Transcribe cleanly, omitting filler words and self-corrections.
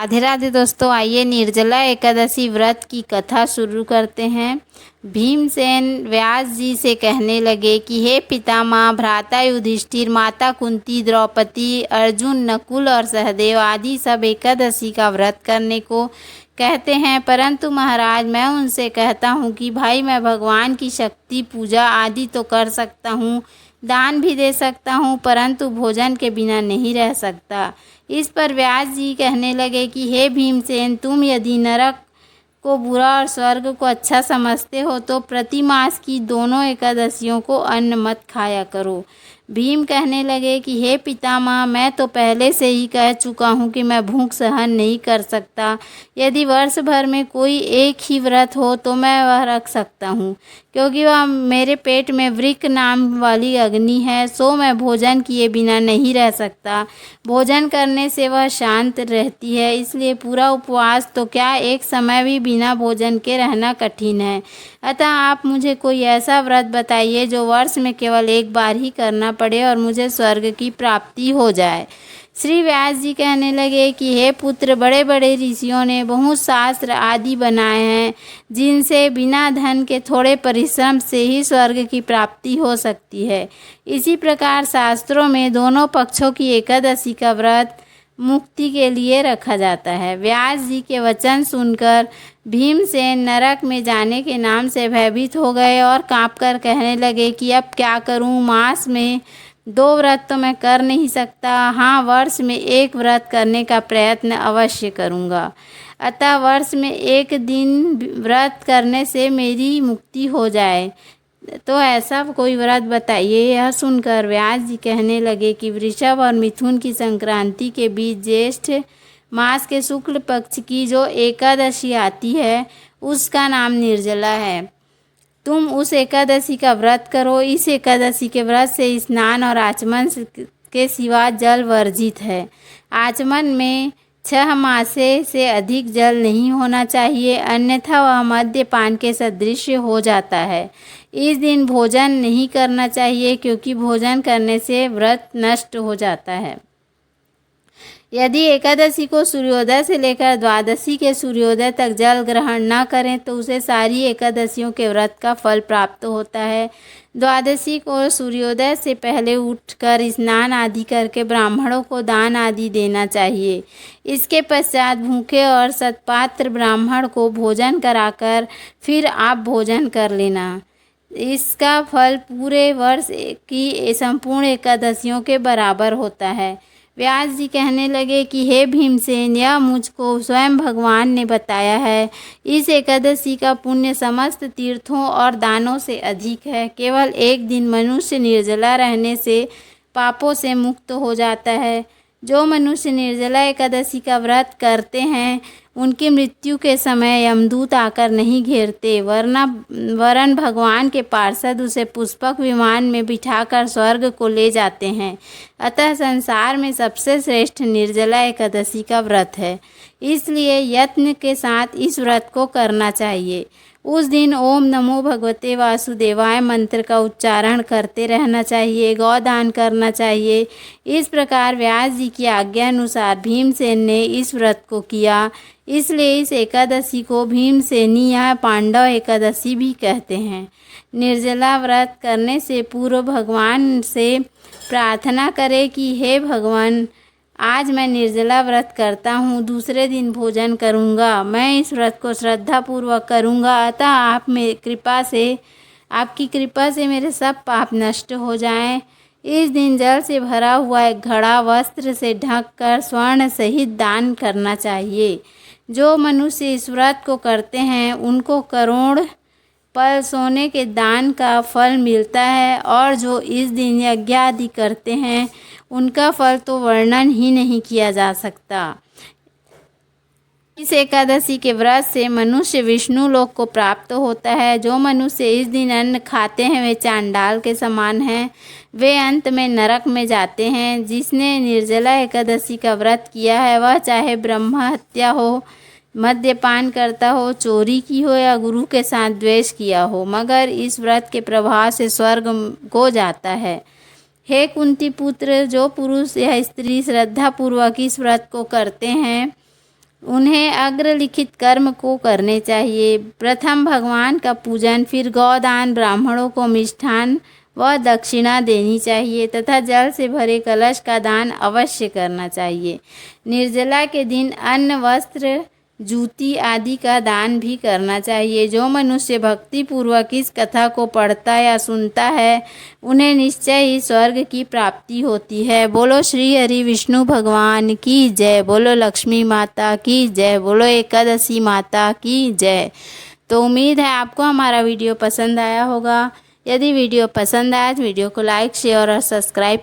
राधे राधे दोस्तों, आइए निर्जला एकादशी व्रत की कथा शुरू करते हैं। भीमसेन व्यास जी से कहने लगे कि हे पितामह, भ्राता युधिष्ठिर, माता कुंती, द्रौपदी, अर्जुन, नकुल और सहदेव आदि सब एकादशी का व्रत करने को कहते हैं, परंतु महाराज मैं उनसे कहता हूँ कि भाई मैं भगवान की शक्ति पूजा आदि तो कर सकता हूँ, दान भी दे सकता हूँ, परंतु भोजन के बिना नहीं रह सकता। इस पर व्यास जी कहने लगे कि हे भीमसेन, तुम यदि नरक को बुरा और स्वर्ग को अच्छा समझते हो तो प्रति मास की दोनों एकादशियों को अन्न मत खाया करो। भीम कहने लगे कि हे पितामह, मैं तो पहले से ही कह चुका हूँ कि मैं भूख सहन नहीं कर सकता। यदि वर्ष भर में कोई एक ही व्रत हो तो मैं वह रख सकता हूँ, क्योंकि वह मेरे पेट में वृक्क नाम वाली अग्नि है, सो मैं भोजन किए बिना नहीं रह सकता। भोजन करने से वह शांत रहती है, इसलिए पूरा उपवास तो क्या एक समय भी बिना भोजन के रहना कठिन है। अतः आप मुझे कोई ऐसा व्रत बताइए जो वर्ष में केवल एक बार ही करना पड़े और मुझे स्वर्ग की प्राप्ति हो जाए। श्री व्यास जी कहने लगे कि हे पुत्र, बड़े बड़े ऋषियों ने बहुत शास्त्र आदि बनाए हैं, जिनसे बिना धन के थोड़े परिश्रम से ही स्वर्ग की प्राप्ति हो सकती है। इसी प्रकार शास्त्रों में दोनों पक्षों की एकादशी का व्रत मुक्ति के लिए रखा जाता है। व्यास जी के वचन सुनकर भीमसेन नरक में जाने के नाम से भयभीत हो गए और कांपकर कहने लगे कि अब क्या करूं, मास में 2 व्रत तो मैं कर नहीं सकता, हाँ वर्ष में 1 व्रत करने का प्रयत्न अवश्य करूँगा। अतः वर्ष में 1 दिन व्रत करने से मेरी मुक्ति हो जाए तो ऐसा कोई व्रत बताइए। यह सुनकर व्यास जी कहने लगे कि वृषभ और मिथुन की संक्रांति के बीच ज्येष्ठ मास के शुक्ल पक्ष की जो एकादशी आती है उसका नाम निर्जला है। तुम उस एकादशी का व्रत करो। इस एकादशी के व्रत से स्नान और आचमन के सिवा जल वर्जित है। आचमन में 6 मासे से अधिक जल नहीं होना चाहिए, अन्यथा वह मद्यपान के सदृश हो जाता है। इस दिन भोजन नहीं करना चाहिए, क्योंकि भोजन करने से व्रत नष्ट हो जाता है। यदि एकादशी को सूर्योदय से लेकर द्वादशी के सूर्योदय तक जल ग्रहण न करें तो उसे सारी एकादशियों के व्रत का फल प्राप्त होता है। द्वादशी को सूर्योदय से पहले उठकर स्नान आदि करके ब्राह्मणों को दान आदि देना चाहिए। इसके पश्चात भूखे और सत्पात्र ब्राह्मण को भोजन कराकर फिर आप भोजन कर लेना। इसका फल पूरे वर्ष की संपूर्ण एकादशियों के बराबर होता है। व्यास जी कहने लगे कि हे भीमसेन, यह मुझको स्वयं भगवान ने बताया है। इस एकादशी का पुण्य समस्त तीर्थों और दानों से अधिक है। केवल एक दिन मनुष्य निर्जला रहने से पापों से मुक्त हो जाता है। जो मनुष्य निर्जला एकादशी का व्रत करते हैं उनकी मृत्यु के समय यमदूत आकर नहीं घेरते, वरन भगवान के पार्षद उसे पुष्पक विमान में बिठाकर स्वर्ग को ले जाते हैं। अतः संसार में सबसे श्रेष्ठ निर्जला एकादशी का व्रत है, इसलिए यत्न के साथ इस व्रत को करना चाहिए। उस दिन ओम नमो भगवते वासुदेवाय मंत्र का उच्चारण करते रहना चाहिए, गौदान करना चाहिए। इस प्रकार व्यास जी की आज्ञा अनुसार भीमसेन ने इस व्रत को किया, इसलिए इस एकादशी को भीमसेनी या पांडव एकादशी भी कहते हैं। निर्जला व्रत करने से पूर्व भगवान से प्रार्थना करें कि हे भगवान, आज मैं निर्जला व्रत करता हूँ, दूसरे दिन भोजन करूँगा। मैं इस व्रत को श्रद्धापूर्वक करूँगा, अतः आपकी कृपा से मेरे सब पाप नष्ट हो जाएं। इस दिन जल से भरा हुआ एक घड़ा वस्त्र से ढककर स्वर्ण सहित दान करना चाहिए। जो मनुष्य इस व्रत को करते हैं उनको करोड़ पल सोने के दान का फल मिलता है, और जो इस दिन यज्ञ आदि करते हैं उनका फल तो वर्णन ही नहीं किया जा सकता। इस एकादशी के व्रत से मनुष्य विष्णु लोक को प्राप्त होता है। जो मनुष्य इस दिन अन्न खाते हैं वे चांडाल के समान हैं, वे अंत में नरक में जाते हैं। जिसने निर्जला एकादशी का व्रत किया है वह चाहे ब्रह्म हत्या हो, मद्यपान करता हो, चोरी की हो या गुरु के साथ द्वेष किया हो, मगर इस व्रत के प्रभाव से स्वर्ग को जाता है। हे कुंती पुत्र, जो पुरुष या स्त्री श्रद्धापूर्वक इस व्रत को करते हैं उन्हें अग्रलिखित कर्म को करने चाहिए। प्रथम भगवान का पूजन, फिर गौदान, ब्राह्मणों को मिष्ठान व दक्षिणा देनी चाहिए तथा जल से भरे कलश का दान अवश्य करना चाहिए। निर्जला के दिन अन्न, वस्त्र, जूती आदि का दान भी करना चाहिए। जो मनुष्य भक्ति पूर्वक इस कथा को पढ़ता या सुनता है उन्हें निश्चय ही स्वर्ग की प्राप्ति होती है। बोलो श्री हरि विष्णु भगवान की जय। बोलो लक्ष्मी माता की जय। बोलो एकादशी माता की जय। तो उम्मीद है आपको हमारा वीडियो पसंद आया होगा। यदि वीडियो पसंद आया तो वीडियो को लाइक, शेयर और सब्सक्राइब